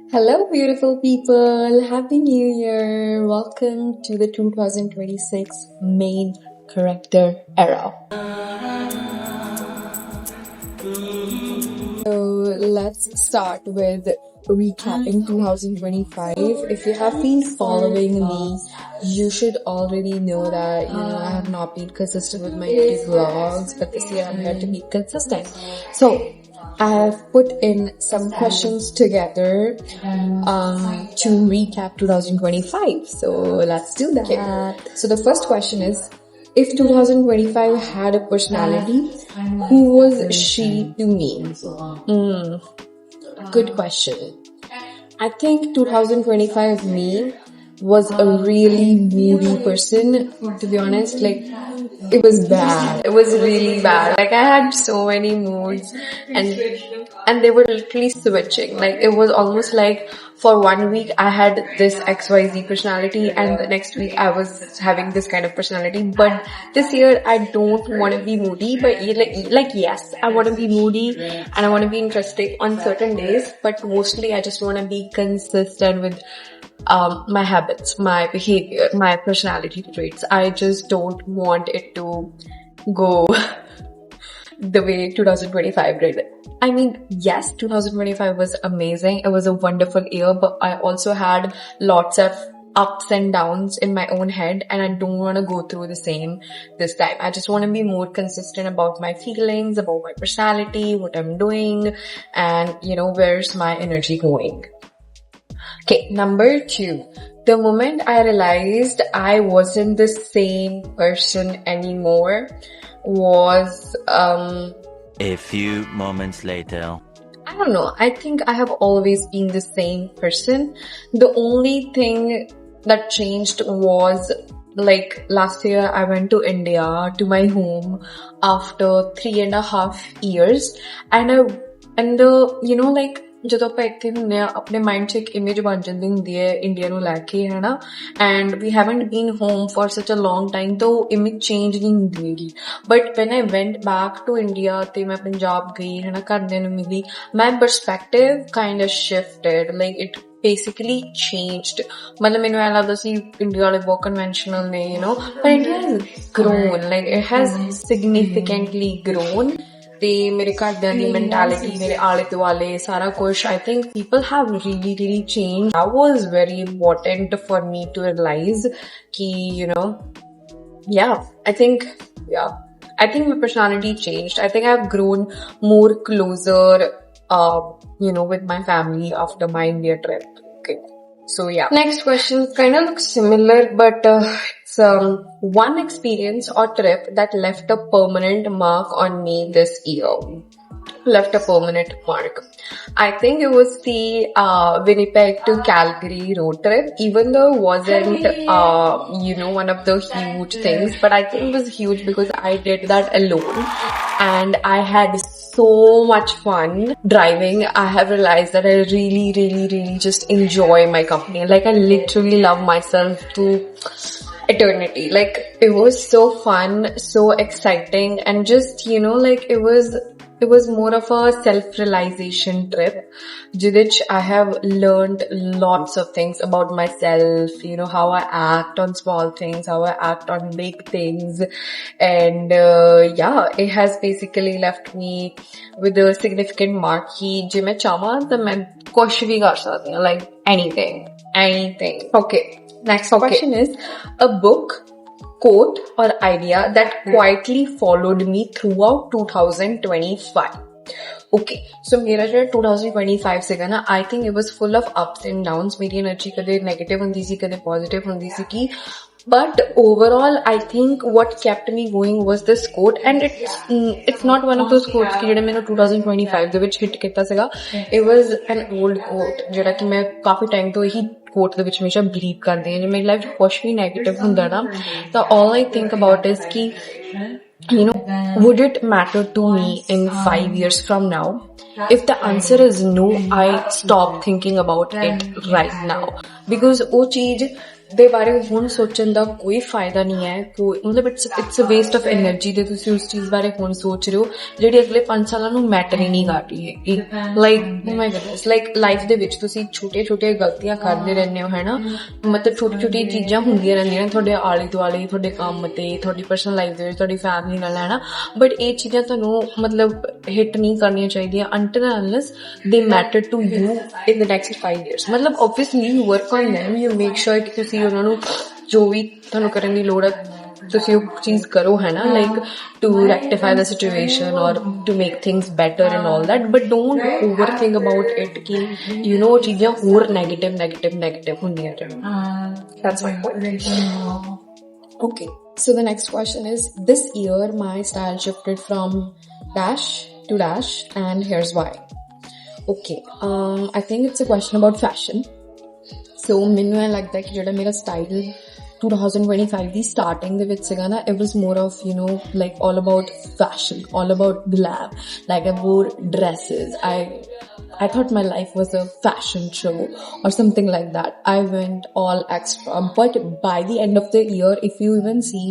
Hello, beautiful people. Happy New Year. Welcome to the 2026 main character era. So let's start with recapping 2025. If you have been following me, you should already know that, I have not been consistent with my vlogs, but this year I'm here to be consistent. So I have put in some questions together to recap 2025. So let's do that. Okay. So the first question is, if 2025 had a personality, who was she to me? Good question. I think 2025 me was a really moody person, to be honest. Like, it was bad. It was really bad. Like, I had so many moods and they were literally switching. Like, it was almost like for 1 week I had this XYZ personality and the next week I was having this kind of personality. But this year I don't want to be moody, but yes, I want to be moody and I want to be interesting on certain days, but mostly I just want to be consistent with my habits, my behavior, my personality traits. I just don't want it to go the way 2025 did. I mean, yes, 2025 was amazing. It was a wonderful year, but I also had lots of ups and downs in my own head, and I don't want to go through the same this time. I just want to be more consistent about my feelings, about my personality, what I'm doing, and where's my energy going. Okay, number 2. The moment I realized I wasn't the same person anymore was a few moments later. I don't know. I think I have always been the same person. The only thing that changed was, like, last year I went to India, to my home, after 3.5 years, and ਜਦੋਂ ਆਪਾਂ ਇੱਥੇ ਹੁੰਦੇ ਆ ਆਪਣੇ mind 'ਚ ਇੱਕ image ਬਣ ਜਾਂਦੀ ਹੁੰਦੀ ਹੈ ਇੰਡੀਆ ਨੂੰ ਲੈ ਕੇ, ਹੈ ਨਾ, and we haven't been home for such a long time, ਤਾਂ ਉਹ ਇਮੇਜ ਚੇਂਜ ਨਹੀਂ ਹੁੰਦੀ ਹੈਗੀ. But when I went back to India ਤੇ ਮੈਂ ਪੰਜਾਬ ਗਈ, ਹੈ ਨਾ, ਘਰਦਿਆਂ ਨੂੰ ਮਿਲੀ, my perspective kind of shifted. Like it basically changed. मतलब मैंने ऐसा लगता सी इंडिया वाले बहुत conventional ने, but India has grown. Like, it has significantly grown. ਤੇ ਮੇਰੇ ਘਰਦਿਆਂ ਦੀ ਮੈਂਟੈਲਿਟੀ, ਮੇਰੇ ਆਲੇ ਦੁਆਲੇ ਸਾਰਾ ਕੁਛ, I think people have really changed. That was very important for me to realize ki, I think my personality changed. I think I've grown more closer, with my family after my India trip. Okay. So yeah. Next question kind of looks similar, but it's one experience or trip that left a permanent mark on me this year. Left a permanent mark. I think it was the Winnipeg to Calgary road trip. Even though it wasn't, one of the huge things, but I think it was huge because I did that alone and I had so much fun driving. I have realized that I really just enjoy my company. Like, I literally love myself to eternity. Like, it was so fun, so exciting, and just, it was more of a self-realization trip, which I have learned lots of things about myself, how I act on small things, how I act on big things, and it has basically left me with a significant mark ki je main chahwa ta main kuch bhi kar sakdi hu, like anything. Okay, next question is a book, quote or idea that quietly followed me throughout 2025. Okay, so मेरा जो 2025 सीगा ना, I think it was full of ups and downs. मेरी energy कदे negative होंदी सी, कदे positive होंदी सी की, but overall I think what kept me going was this quote, and it's not one of those quotes कि जेड़ा मैंने 2025 ਦੇ ਵਿੱਚ hit ਕੀਤਾ ਸੀਗਾ. It was an old quote ਜਿਹੜਾ ਕਿ ਮੈਂ ਕਾਫੀ ਟਾਈਮ ਤੋਂ ਇਹੀ ਕੋਟ ਦੇ ਵਿੱਚ ਹਮੇਸ਼ਾ ਬਲੀਵ ਕਰਦੀ ਹਾਂ. ਜੇ ਮੇਰੀ ਲਾਈਫ 'ਚ ਕੁਛ ਵੀ ਨੈਗੇਟਿਵ ਹੁੰਦਾ ਨਾ, ਤਾਂ all I think about is ਕਿ would it matter to me in 5 years from now? If the answer is no, I stop thinking about it right now, because ਉਹ ਚੀਜ਼ ਦੇ ਬਾਰੇ ਹੁਣ ਸੋਚਣ ਦਾ ਕੋਈ ਫਾਇਦਾ ਨਹੀਂ ਹੈ। ਕੋਈ ਮਤਲਬ it's a waste of energy ਦੇ ਤੁਸੀਂ ਉਸ ਚੀਜ਼ ਬਾਰੇ ਹੁਣ ਸੋਚ ਰਹੇ ਹੋ ਜਿਹੜੀ ਅਗਲੇ 5 ਸਾਲਾਂ ਨੂੰ ਮੈਟਰ ਹੀ ਨਹੀਂ ਕਰ ਰਹੀ ਹੈਗੀ। ਲਾਈਕ ਮਾਈ ਗੋਡਨੈਸ, ਲਾਈਕ ਲਾਈਫ ਦੇ ਵਿੱਚ ਤੁਸੀਂ ਛੋਟੀਆਂ ਗਲਤੀਆਂ ਕਰਦੇ ਰਹਿੰਦੇ ਹੋ, ਹੈ ਨਾ, ਮਤਲਬ ਛੋਟੀ ਚੀਜ਼ਾਂ ਹੁੰਦੀਆਂ ਰਹਿੰਦੀਆਂ ਨੇ ਤੁਹਾਡੇ ਆਲੇ ਦੁਆਲੇ, ਤੁਹਾਡੇ ਕੰਮ ਤੇ, ਤੁਹਾਡੀ ਪਰਸਨਲ ਲਾਈਫ ਦੇ ਵਿੱਚ, ਤੁਹਾਡੀ ਫੈਮਿਲੀ ਨਾਲ, ਹੈ ਨਾ, ਬਟ ਇਹ ਚੀਜ਼ਾਂ ਤੁਹਾਨੂੰ ਮਤਲਬ ਹਿੱਟ ਨਹੀਂ ਕਰਨੀਆਂ ਚਾਹੀਦੀਆਂ until and unless they matter to you in the next 5 years। ਮਤਲਬ obviously you work on them, you make sure ਕਿ ਤੁਸੀਂ ਉਹਨਾਂ ਨੂੰ ਜੋ ਵੀ ਤੁਹਾਨੂੰ ਕਰਨ ਦੀ ਲੋੜ ਹੈ ਤੁਸੀਂ ਉਹ ਚੀਜ਼ ਕਰੋ, ਹੈ ਨਾ, like to rectify the situation or to make things better and all that, but don't overthink about it ਕਿ you know ਚੀਜ਼ਾਂ ਹੋਰ negative ਹੁੰਦੀਆਂ ਰਹਿਣ। That's my point. Okay, so the next question is, this year my style shifted from dash to dash and here's why. Okay, I think it's a question about fashion. So ਮੈਨੂੰ ਇਹ ਲੱਗਦਾ ਕਿ ਜਿਹੜਾ ਮੇਰਾ style 2025 ਦੀ starting ਦੇ ਵਿੱਚ ਸੀਗਾ ਨਾ, it was more of, you know, like all about fashion, all about glam. Like I wore dresses, I thought my life was a fashion show or something like that. I went all extra, but by the end of the year, if you even see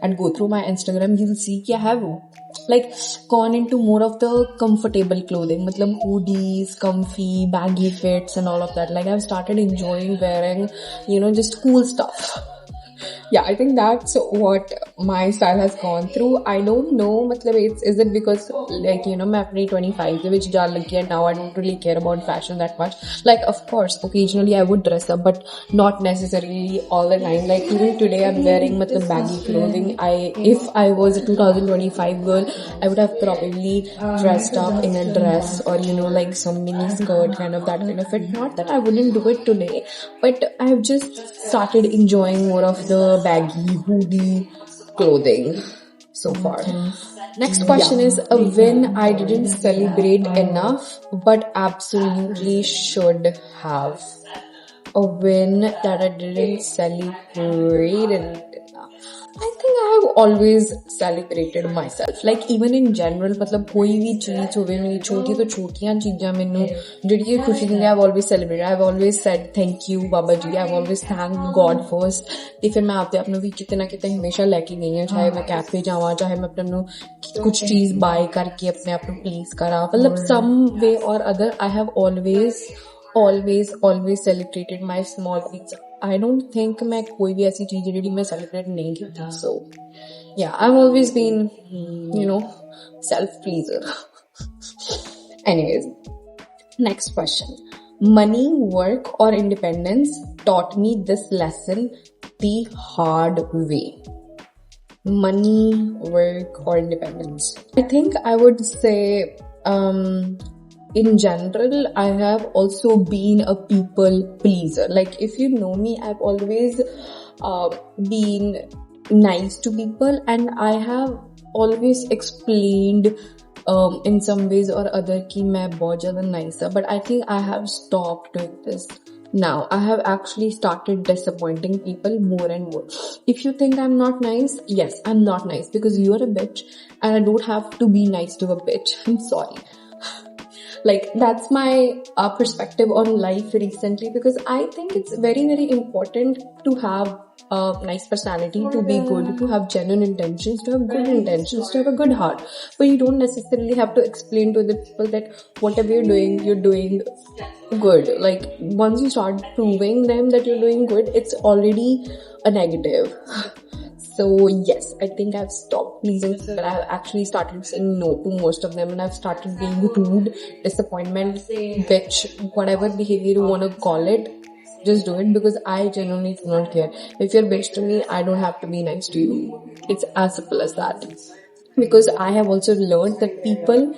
and go through my Instagram, you'll see that I have like gone into more of the comfortable clothing, matlab hoodies, comfy, baggy fits and all of that. Like I've started enjoying wearing, you know, just cool stuff. Yeah, I think that's what my style has gone through. I don't know, matlab is it because like, you know, मैं अपनी 25 ਦੇ ਵਿੱਚ ਜਾਣ ਲੱਗੀ ਹਾਂ, now I don't really care about fashion that much. Like of course occasionally I would dress up, but not necessarily all the time. Like even today I'm wearing matlab baggy clothing. If I was a 2025 girl, I would have probably dressed up in a dress or, you know, like some mini skirt, kind of that kind of it. Not that I wouldn't do it today, but I've just started enjoying more of the baggy hoodie clothing so far. Next question is a win I didn't celebrate enough but absolutely should have. A win that I didn't celebrate enough. I think I have always celebrated myself. Like even in general, मतलब कोई भी चीज होवे, मेरी छोटी तो छोटियां चीज़ां मैनू जिहड़ी खुशी दिंदी, I've always celebrated. I've always said thank you Baba ji, I've always thanked God first. ते फिर मैं आपते अपनों भी किते ना किते हमेशा लेके गई हूं, चाहे मैं कैफे जावां, चाहे मैं अपने कुछ चीज बाय करके अपने आप को प्लीज करा, मतलब some way or other I have always celebrated my small things. I don't think मैं कोई भी ऐसी चीज जिहड़ी मैं celebrate नहीं की थी. So yeah, I've always been, you know, self pleaser. Anyways, next question. Money, work or independence taught me this lesson the hard way. Money, work or independence. I think I would say in general, I have also been a people pleaser. Like if you know me, I've always been nice to people, and I have always explained in some ways or other कि मैं बहुत ज़्यादा nice है. But I think I have stopped doing this. Now I have actually started disappointing people more and more. If you think I'm not nice, yes, I'm not nice because you're a bitch and I don't have to be nice to a bitch. I'm sorry. Like that's my perspective on life recently, because I think it's very important to have a nice personality, to be good, to have genuine intentions, to have good intentions, to have a good heart. But you don't necessarily have to explain to the people that whatever you're doing good. Like once you start proving them that you're doing good, it's already a negative. So yes, I think I've stopped pleasing, but I've actually started saying no to most of them, and I've started being rude, disappointment, bitch, whatever behavior you want to call it, just do it, because I genuinely do not care. If you're bitch to me, I don't have to be nice to you. It's as simple as that. Because I have also learned that people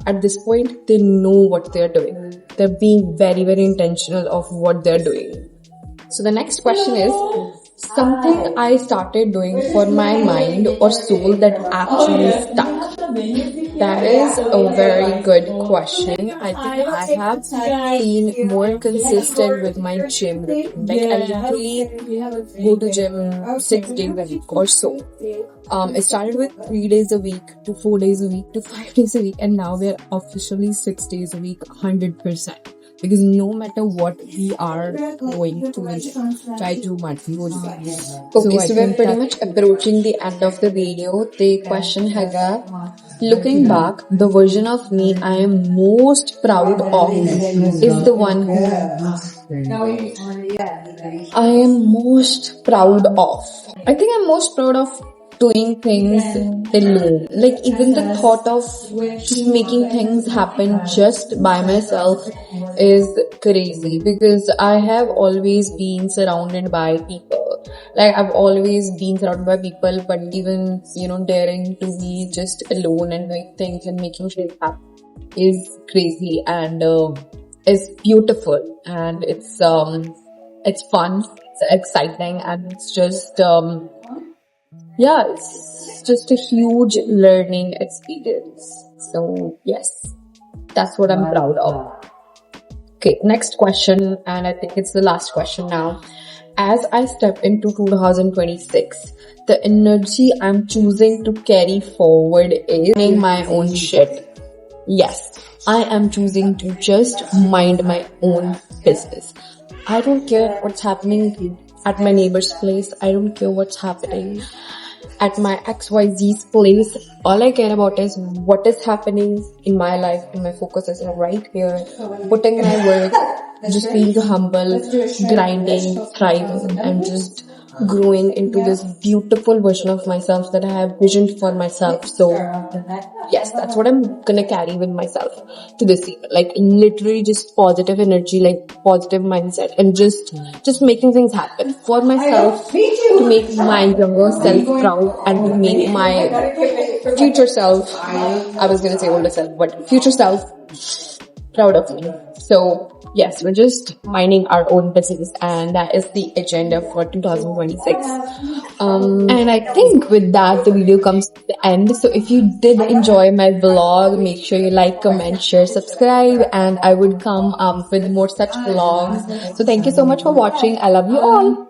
at this point, they know what they're doing. They're being very intentional of what they're doing. So the next question is, something I started doing for my mind or soul that actually stuck. That is a very good question. I think I have been more consistent with my gym routine. Like I literally go to gym 6 days a week or so. It started with 3 days a week to 4 days a week to 5 days a week, and now we're officially 6 days a week, 100%. because no matter what we are going to, we'll try to match वो जो है. Okay, I so we're think pretty that- much approaching the end of the video. The question haga, looking back, the version of me I am most proud of is the one who I am most proud of. I think I'm most proud of doing things alone. Like even the thought of just making things happen just by myself is crazy because I have always been surrounded by people. Like I've always been surrounded by people, but even, daring to be just alone and doing things and making shit happen is crazy and is beautiful and it's fun, it's exciting and it's just it's just a huge learning experience. So yes, that's what I'm proud of. Okay, next question, and I think it's the last question now. As I step into 2026, the energy I'm choosing to carry forward is doing my own shit. Yes, I am choosing to just mind my own business. I don't care what's happening at my neighbor's place. I don't care what's happening at my XYZ's place. All I care about is what is happening in my life, and my focus is right here, putting my work, just being humble, grinding, thriving, and just growing into this beautiful version of myself that I have visioned for myself. So yes, that's what I'm gonna carry with myself to this year. Like literally just positive energy, like positive mindset, and just making things happen for myself, to make my younger self proud and to make my future self, I was gonna say older self, but future self proud of me. So yes, we're just minding our own business, and that is the agenda for 2026. And I think with that, the video comes to the end. So if you did enjoy my vlog, make sure you like, comment, share, subscribe, and I would come up with more such vlogs. So thank you so much for watching. I love you all.